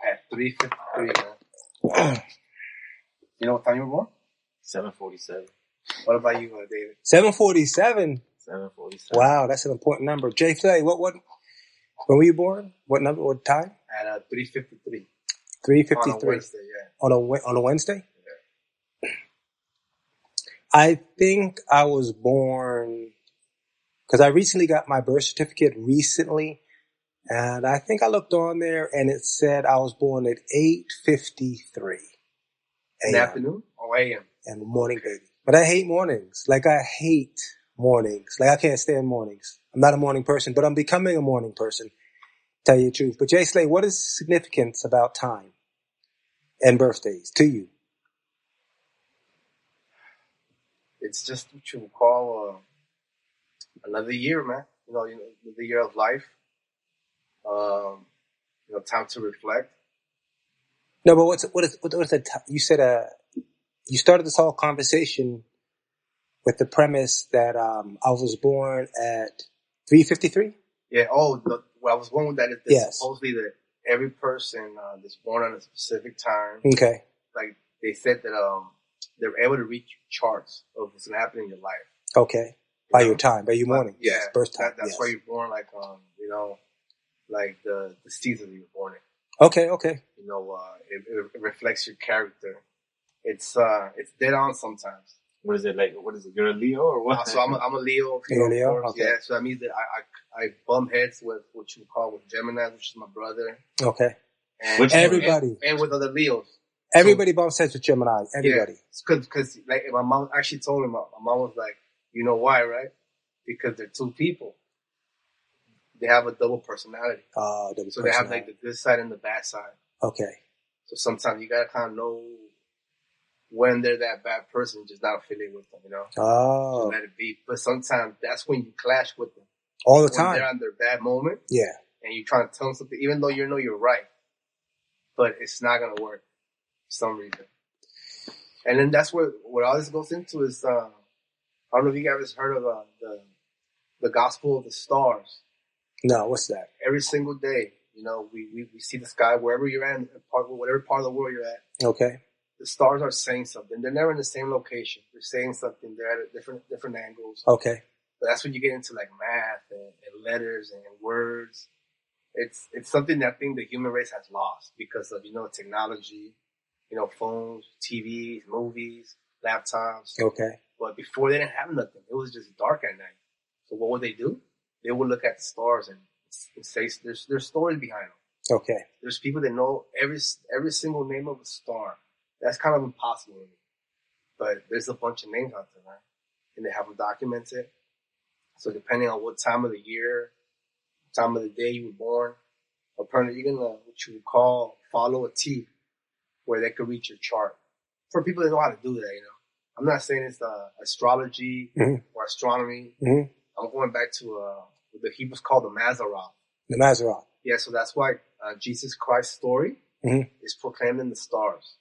at 3:53. You know what time you were born? 7:47. What about you, David? 7:47. 7:47. Wow, that's an important number. JaySLay, what? When were you born? What number? What time? At 3:53. 3:53. On a Wednesday, yeah. On a Wednesday? Yeah. I think I was born because I recently got my birth certificate recently, and I think I looked on there and it said I was born at 8:53 in the afternoon or a.m. And morning, baby. But I hate mornings. Like I hate mornings. Like I can't stand mornings. I'm not a morning person, but I'm becoming a morning person. Tell you the truth. But JaySLay, what is significance about time and birthdays to you? It's just what you would call another year, man. You know, the year of life. Time to reflect. No, but what is the you said you started this whole conversation with the premise that I was born at 3:53. Yeah. I was going with that. Yes. Supposedly that every person that's born on a specific time. Okay. Like they said that they're able to reach charts of what's going to happen in your life. Okay. By your time, by your morning. Yeah. Birth time. That's why you're born like like the season you were born in. Okay. You know, it reflects your character. It's dead on sometimes. What is it like? What is it? You're a Leo or what? So I'm a Leo. You're a Leo? Okay. Yeah, so that means that I bump heads with what you call with Gemini, which is my brother. Okay. And everybody. And with other Leos. Everybody bumps heads with Gemini. Everybody. Yeah, because like my mom actually told him, my mom was like, you know why, right? Because they're two people. They have a double personality. So they have like the good side and the bad side. Okay. So sometimes you gotta kind of know when they're that bad person, just not affiliate with them, you know? Oh. Just let it be. But sometimes that's when you clash with them. All the time. When they're on their bad moment. Yeah. And you're trying to tell them something, even though you know you're right. But it's not going to work for some reason. And then that's what all this goes into is, I don't know if you guys heard of the gospel of the stars. No, what's that? Every single day, you know, we see the sky wherever you're at, whatever part of the world you're at. Okay. The stars are saying something. They're never in the same location. They're saying something. They're at different angles. Okay. But that's when you get into like math and letters and words. It's something that I think the human race has lost because of, technology, phones, TVs, movies, laptops. Okay. But before they didn't have nothing. It was just dark at night. So what would they do? They would look at the stars and say there's stories behind them. Okay. There's people that know every single name of a star. That's kind of impossible to me. But there's a bunch of names out there, right? And they have them documented. So depending on what time of the year, time of the day you were born, apparently you're going to, what you would call, follow a T where they could reach your chart. For people that know how to do that, I'm not saying it's astrology or astronomy. Mm-hmm. I'm going back to what the Hebrews call the Mazzaroth. The Mazzaroth. Yeah, so that's why Jesus Christ's story is proclaimed in the stars.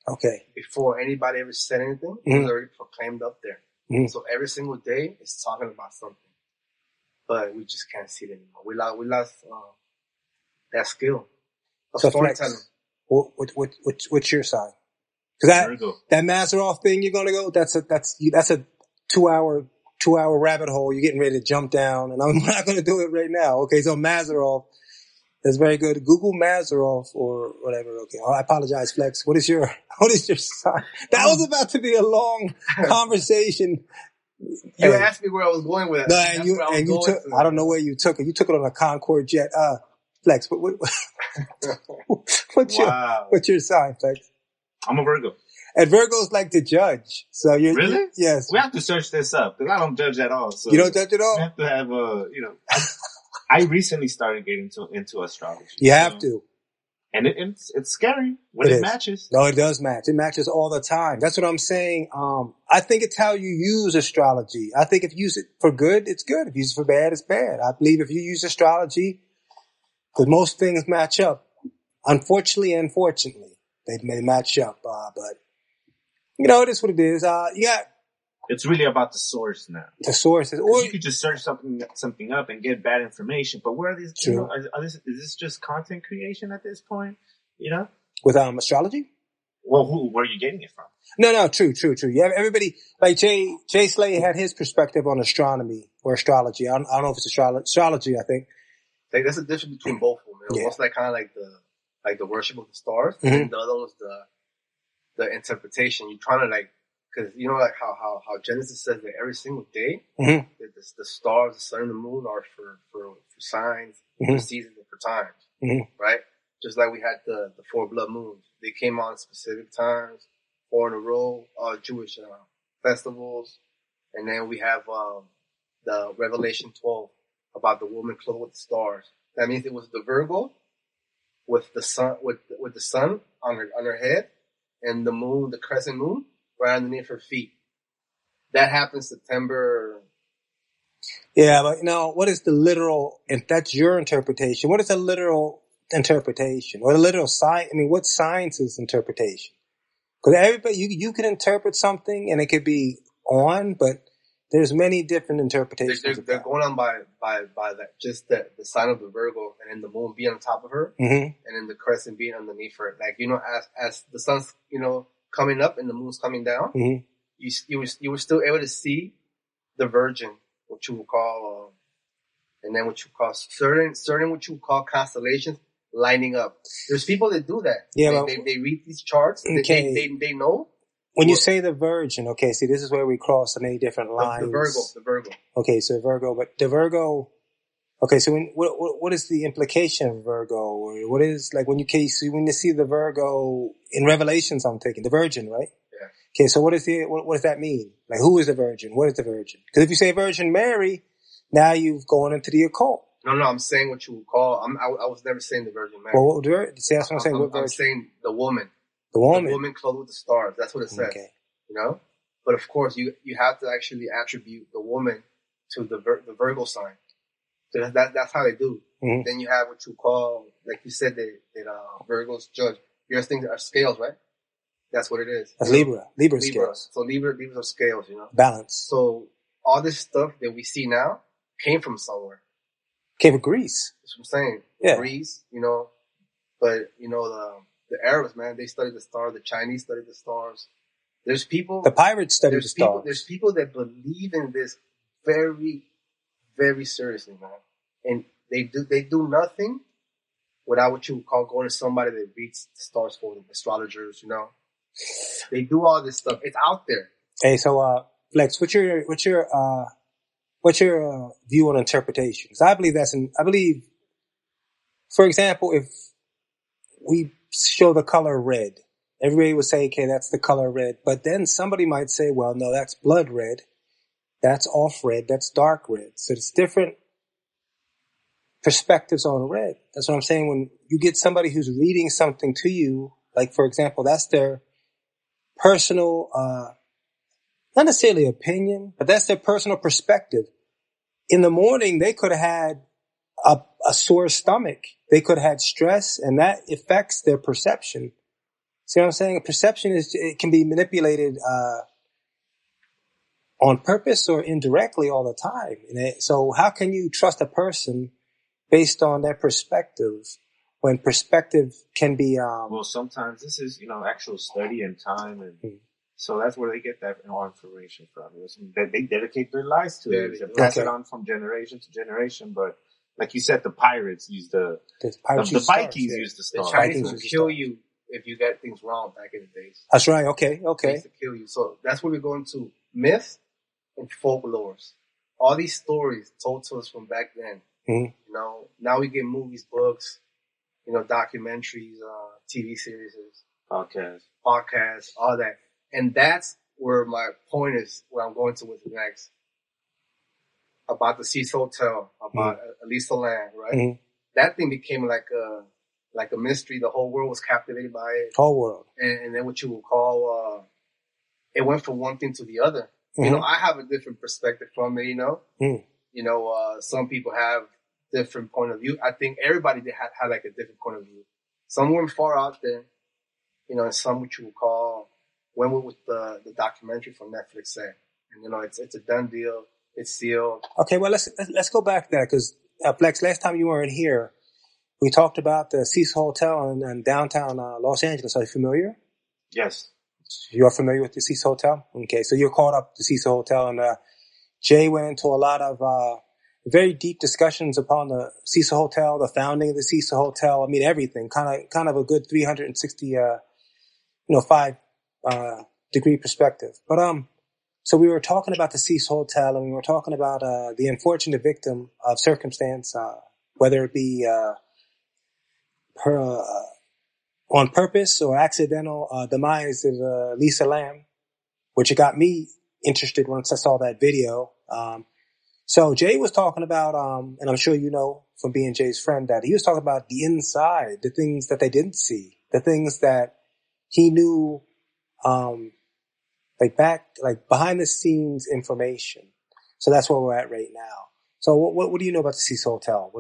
Okay. Before anybody ever said anything, it was already proclaimed up there. Mm-hmm. So every single day, it's talking about something. But we just can't see it anymore. We lost that skill of storytelling. What's your sign? Because that Mazzaroth thing you're gonna go, that's a 2 hour rabbit hole. You're getting ready to jump down, and I'm not gonna do it right now. Okay, so Mazzaroth. That's very good. Google Mazzaroth or whatever. Okay. I apologize, Flex. What is your sign? That was about to be a long conversation. You asked me where I was going with it. No, and you took, I don't know where you took it. You took it on a Concorde jet. Flex, what's your sign, Flex? I'm a Virgo. And Virgos like to judge. So really? Yes. We have to search this up because I don't judge at all. So you don't judge at all? We have to have I recently started getting into astrology. You have to. And it's scary when it matches. No, it does match. It matches all the time. That's what I'm saying. I think it's how you use astrology. I think if you use it for good, it's good. If you use it for bad, it's bad. I believe if you use astrology, because most things match up. Unfortunately, they may match up. But, it is what it is. It's really about the source now. The source or you could just search something up and get bad information. But where are these? Is this just content creation at this point? You know, with astrology. Well, where are you getting it from? No, true. Yeah, everybody, like JaySLay had his perspective on astronomy or astrology. I don't know if it's astrology, I think. Like, there's a difference between both of them. You know? One's like kind of like the worship of the stars, and then the other one's the interpretation. You're trying to because you know like how Genesis says that every single day that the stars, the sun, and the moon are for signs, for seasons, and for times, right? Just like we had the 4 blood moons. They came on specific times, 4 in a row, Jewish festivals. And then we have the Revelation 12 about the woman clothed with the stars. That means it was the Virgo with the sun with the sun on her head, and the moon, the crescent moon, right underneath her feet. That happened September. Yeah, but what is the literal? If that's your interpretation, what is the literal interpretation or the literal science? I mean, what science is interpretation? Because everybody, you can interpret something and it could be on, but there's many different interpretations. They're going on by that, just the sign of the Virgo, and then the moon being on top of her, and then the crescent being underneath her. Like, as the sun's coming up and the moon's coming down, you were still able to see the Virgin, what you would call, and then what you call certain what you would call constellations lining up. There's people that do that. Yeah, they read these charts. Okay. They know. When you say the Virgin, okay, see, this is where we cross so many different lines. The Virgo. Okay, so Virgo, but the Virgo. Okay, so what is the implication of Virgo? Or what is, like, when you see the Virgo in Revelations, I'm taking the Virgin, right? Yeah. Okay, so what does that mean? Like, who is the Virgin? What is the Virgin? Because if you say Virgin Mary, now you've gone into the occult. No, I'm saying what you would call. I was never saying the Virgin Mary. Well, see, that's what I'm saying. I'm saying the woman. The woman. The woman clothed with the stars. That's what it says. Okay. But of course, you have to actually attribute the woman to the Virgo sign. So that's how they do. Mm-hmm. Then you have what you call, like you said, that Virgos judge. Your things are scales, right? That's what it is. That's Libra. Libra scales. So Libra are scales, Balance. So all this stuff that we see now came from somewhere. Came from Greece. That's what I'm saying. Yeah. Greece, but the Arabs, man, they study the stars. The Chinese study the stars. There's people. The pirates study the stars. There's people that believe in this very, very seriously, man. And they do nothing without what you would call going to somebody that reads the stars for them, astrologers, They do all this stuff. It's out there. Hey, so Flex, what's your view on interpretations? I believe, for example, if we show the color red, everybody would say, okay, that's the color red. But then somebody might say, well, no, that's blood red. That's off red. That's dark red. So it's different perspectives on red. That's what I'm saying. When you get somebody who's reading something to you, like, for example, that's their personal, not necessarily opinion, but that's their personal perspective. In the morning, they could have had a sore stomach. They could have had stress, and that affects their perception. See what I'm saying? Perception it can be manipulated on purpose or indirectly all the time. So how can you trust a person based on their perspective when perspective can be... well, sometimes this is, actual study and time, and so that's where they get that information from. They dedicate their lives to it and pass it on from generation to generation. But like you said, the pirates use the Vikings use the stars. The Chinese will kill you if you get things wrong back in the days. That's right. Okay. They used to kill you. So that's where we're going to myth and folklores. All these stories told to us from back then. Mm-hmm. Now we get movies, books, documentaries, TV series, podcasts, all that. And that's where my point is, where I'm going to with next. About the Cecil Hotel, about Elisa Lam, right? Mm-hmm. That thing became like a mystery. The whole world was captivated by it. Whole world. And then what you would call, it went from one thing to the other. Mm-hmm. I have a different perspective from it, some people have different point of view. I think everybody had like a different point of view. Some went far out there, and some what you would call, went with the documentary from Netflix said. And, it's a done deal. It's sealed. Okay, well, let's go back there because, Flex, last time you weren't here, we talked about the Cecil Hotel in downtown Los Angeles. Are you familiar? Yes. You're familiar with the Cecil Hotel? Okay, so you're caught up to the Cecil Hotel, and Jay went into a lot of very deep discussions upon the Cecil Hotel, the founding of the Cecil Hotel. I mean, everything. Kind of a good 360, 5 degree perspective. But so we were talking about the Cecil Hotel, and we were talking about the unfortunate victim of circumstance, whether it be her on purpose or accidental demise of Elisa Lam, which got me interested once I saw that video. So Jay was talking about, and I'm sure you know from being Jay's friend, that he was talking about the inside, the things that they didn't see, the things that he knew, like behind the scenes information. So that's where we're at right now. So what do you know about the Cecil Hotel?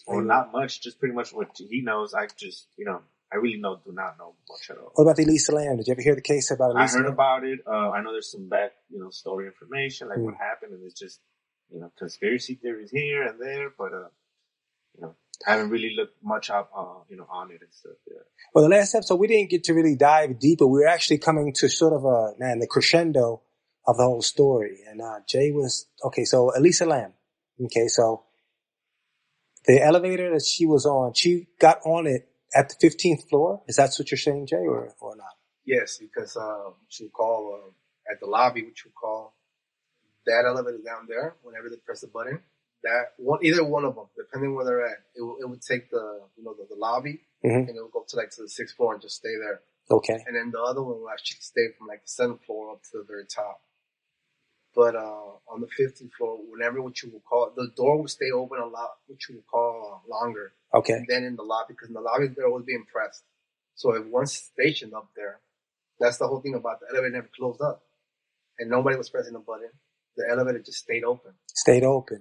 Well, not much, just pretty much what he knows. I just, I really do not know much at all. What about the Elisa Lam? Did you ever hear the case about Elisa Lam? I heard Lam? about it. I know there's some back, story information, like what happened, and it's just, conspiracy theories here and there, but, I haven't really looked much up, on it and stuff. Yeah. Well, the last episode, we didn't get to really dive deeper. We were actually coming to sort of the crescendo of the whole story. And Jay was, okay, so Elisa Lam. Okay, so the elevator that she was on, she got on it at the 15th floor. Is that what you're saying, Jay, or not? Yes, because what you call at the lobby, what you call that elevator down there, whenever they press the button, either one of them, depending where they're at, it would take the lobby, and it would go to the 6th floor and just stay there. Okay. And then the other one will actually stay from the 7th floor up to the very top. But on the 15th floor, whenever what you will call, the door will stay open a lot, what you will call longer. Okay. And then in the lobby, because in the lobby they're always being pressed. So if one's stationed up there, that's the whole thing about the elevator never closed up, and nobody was pressing the button. The elevator just stayed open. Stayed open.